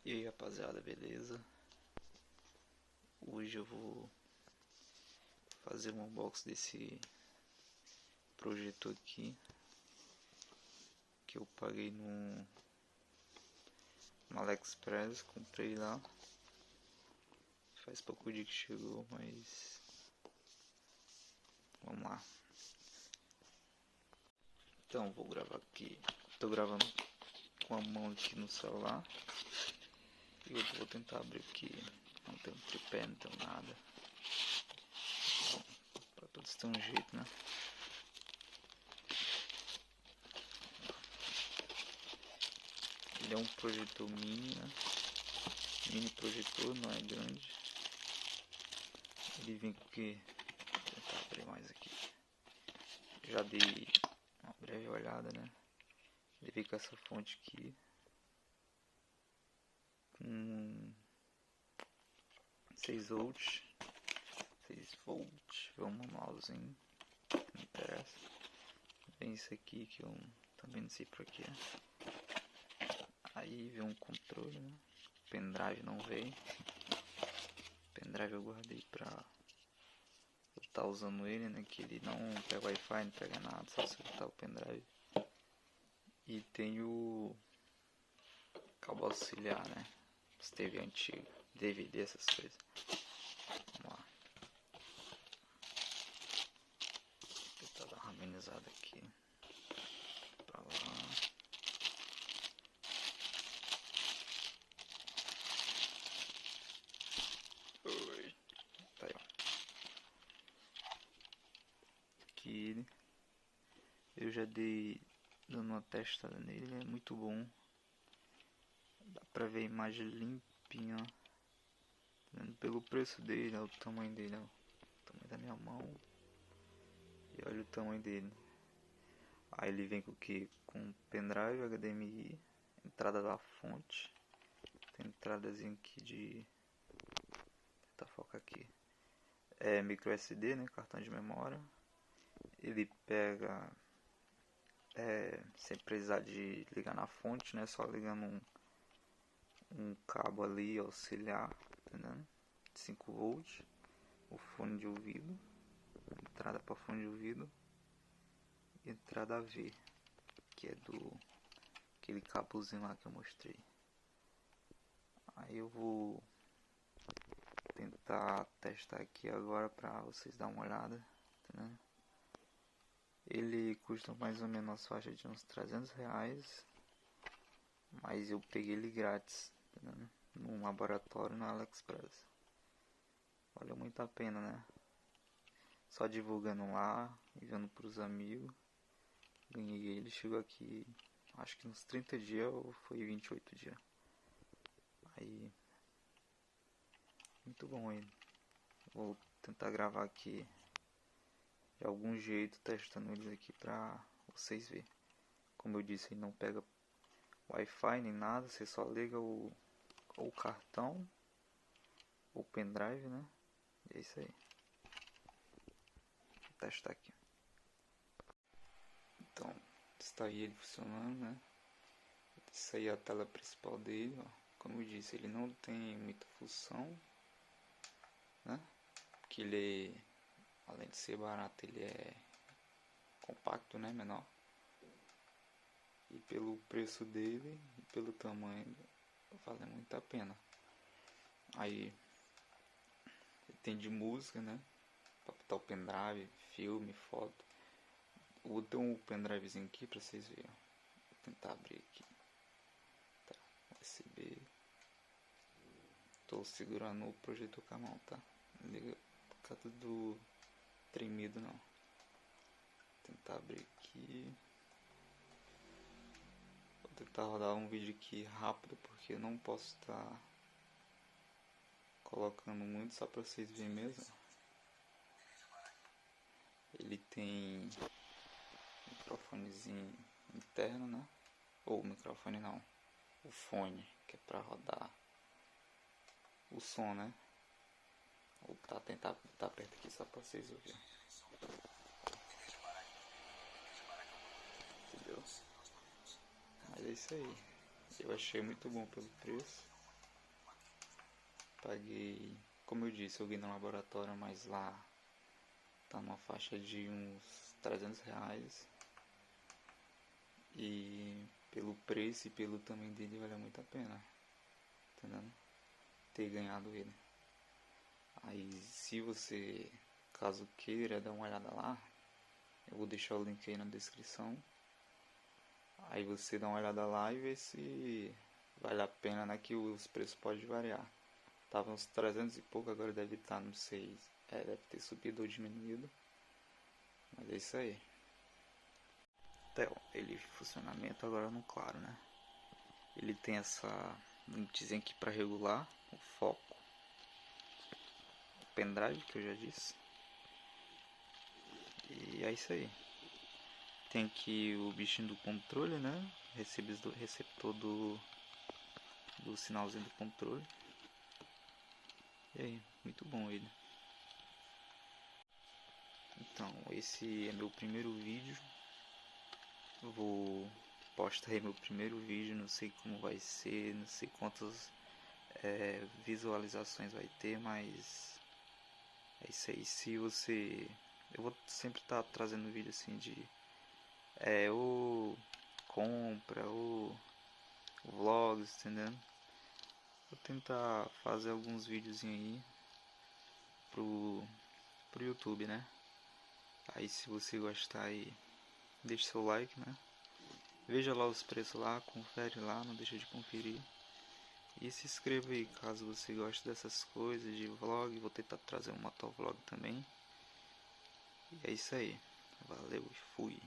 E aí rapaziada, beleza? Hoje eu vou fazer um unboxing desse projetor aqui que eu paguei no AliExpress, comprei lá. Faz pouco dia que chegou, mas vamos lá. Então vou gravar aqui. Tô gravando com a mão aqui no celular. E eu vou tentar abrir aqui. Não tem um tripé, não tem nada. Então, pra todos ter um jeito, né? Ele é um projetor mini, né? Mini projetor, não é grande. Ele vem com que... Vou tentar abrir mais aqui. Já dei uma breve olhada, né? Ele vem com essa fonte aqui. Com 6 volts. 6 volts. É um manualzinho. Não interessa. Vem isso aqui que eu também não sei pra quê. Aí vem um controle, né? Pendrive não veio. Pendrive eu guardei pra eu estar usando ele, né? Que ele não pega Wi-Fi, não pega nada, só se botar o pendrive. E tem o cabo auxiliar, né? Os TV antigo, DVD, essas coisas. Vamos lá. Vou tentar dar uma amenizada aqui. Pra lá. Oi. Tá aí, ó. Aqui eu já dei dando uma testada nele, é muito bom. Dá pra ver a imagem limpinha, ó. Pelo preço dele, ó, o tamanho dele, ó. O tamanho da minha mão. E olha o tamanho dele. Aí ele vem com o que? Com pendrive, HDMI, entrada da fonte. Tem entradazinha aqui de... Vou tentar focar aqui. É micro SD, né? Cartão de memória. Ele pega... sem precisar de ligar na fonte, né? Só ligando um cabo ali auxiliar, entendeu? 5 volts. O fone de ouvido. Entrada para fone de ouvido. E entrada V, que é do aquele cabozinho lá que eu mostrei. Aí eu vou tentar testar aqui agora para vocês dar uma olhada, entendeu? Ele custa mais ou menos a faixa de uns R$300, mas eu peguei ele grátis, entendeu? Num laboratório na AliExpress. Valeu muito a pena, né? Só divulgando lá, enviando pros amigos. Ganhei ele, chegou aqui acho que uns 30 dias ou foi 28 dias. Aí, muito bom ele. Vou tentar gravar aqui de algum jeito, testando eles aqui pra vocês verem. Como eu disse, ele não pega Wi-Fi nem nada, você só liga o cartão, o pendrive, né? E é isso aí. Vou testar aqui. Então, está aí ele funcionando, né? Isso aí é a tela principal dele, ó. Como eu disse, ele não tem muita função, né? Que ele, além de ser barato, ele é compacto, né? Menor. E pelo preço dele e pelo tamanho, vale muito a pena. Aí tem de música, né? Pra botar o pendrive, filme, foto. Vou ter um pendrivezinho aqui pra vocês verem. Vou tentar abrir aqui. Tá, USB. Tô segurando o projetor com a mão, tá? Não liga, ficar tudo tremido não. Vou tentar abrir aqui. Vou tentar rodar um vídeo aqui rápido, porque eu não posso estar colocando muito, só pra vocês verem mesmo. Ele tem microfonezinho interno, né? Ou microfone não, o fone, que é pra rodar o som, né? Vou tentar botar perto aqui só pra vocês ouvirem. Entendeu? Mas é isso aí. Eu achei muito bom pelo preço. Paguei, como eu disse, eu vi no laboratório, mas lá tá numa faixa de uns R$ 300. E pelo preço e pelo tamanho dele vale muito a pena, entendendo? Ter ganhado ele. Aí se você, caso queira dar uma olhada lá, eu vou deixar o link aí na descrição. Aí você dá uma olhada lá e vê se vale a pena, né? Que os preços podem variar. Tava uns 300 e pouco, agora deve estar, não sei, deve ter subido ou diminuído. Mas é isso aí. Então, ele funcionamento agora no claro, né? Ele tem essa, dizem aqui para regular o foco, o pendrive que eu já disse. E é isso aí. Tem aqui o bichinho do controle, né? Receptor do sinalzinho do controle. E aí, muito bom ele. Então, esse é meu primeiro vídeo. Eu vou postar aí meu primeiro vídeo, não sei como vai ser, não sei quantas visualizações vai ter, mas é isso aí. Se você... Eu vou sempre estar trazendo vídeo assim de... ou compra, ou vlogs, entendeu? Vou tentar fazer alguns vídeos aí pro YouTube, né? Aí se você gostar aí, deixe seu like, né? Veja lá os preços lá, confere lá, não deixa de conferir. E se inscreva aí caso você goste dessas coisas de vlog. Vou tentar trazer um motovlog também. E é isso aí. Valeu e fui.